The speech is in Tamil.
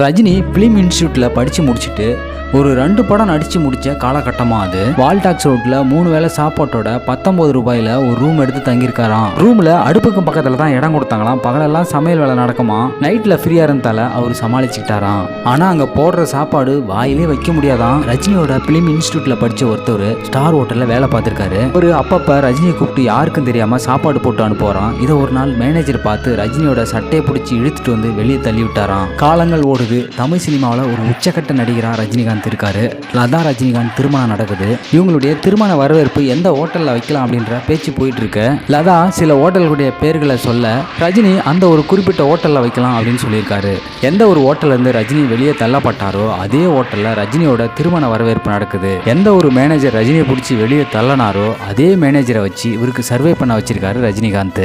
ரஜினி பிலிம் இன்ஸ்டியூட்ல படிச்சு முடிச்சுட்டு ஒரு 2 படம் நடிச்சு முடிச்ச காலகட்டமாக அது. வால்டாக்ஸ் ரோட்ல 3 வேளை சாப்பாட்டோட 19 ரூபாயில ஒரு ரூம் எடுத்து தங்கியிருக்காராம். ரூம்ல அடுப்புக்கு பக்கத்துல தான் இடம் கொடுத்தாங்களாம். பகலெல்லாம் சமையல் வேலை நடக்குமா. நைட்ல ஃப்ரீயா இருந்தால அவர் சமாளிச்சுக்கிட்டாராம். ஆனா அங்க போடுற சாப்பாடு வாயிலே வைக்க முடியாதான். ரஜினியோட பிலிம் இன்ஸ்டியூட்ல படிச்ச ஒருத்தர் ஸ்டார் ஹோட்டல்ல வேலை பார்த்திருக்காரு. ஒரு அப்பப்ப ரஜினியை கூப்பிட்டு யாருக்கும் தெரியாம சாப்பாடு போட்டு அனுப்புறான். இதை ஒரு நாள் மேனேஜர் பார்த்து ரஜினியோட சட்டையை பிடிச்சி இழுத்துட்டு வந்து வெளியே தள்ளி விட்டாராம். காலங்கள் ஓடுது. தமிழ் சினிமாவில் ஒரு உச்சக்கட்ட நடிகரா ரஜினிகாந்த் இருக்காரு. லதா ரஜினிகாந்த் திருமணம் நடக்குது. இவங்களுடைய திருமண வரவேற்பு எந்த ஹோட்டல்ல வைக்கலாம் அப்படின்ற பேச்சு போயிட்டு இருக்கு. லதா சில ஹோட்டல்களுடைய பேர்களை சொல்ல ரஜினி அந்த ஒரு குறிப்பிட்ட ஹோட்டல்ல வைக்கலாம் அப்படின்னு சொல்லியிருக்காரு. எந்த ஒரு ஹோட்டல்ல இருந்து ரஜினி வெளியே தள்ளப்பட்டாரோ அதே ஹோட்டல்ல ரஜினியோட திருமண வரவேற்பு நடக்குது. எந்த ஒரு மேனேஜர் ரஜினியை பிடிச்சி வெளியே தள்ளனாரோ அதே மேனேஜரை வச்சு இவருக்கு சர்வே பண்ண வச்சிருக்காரு ரஜினிகாந்த்.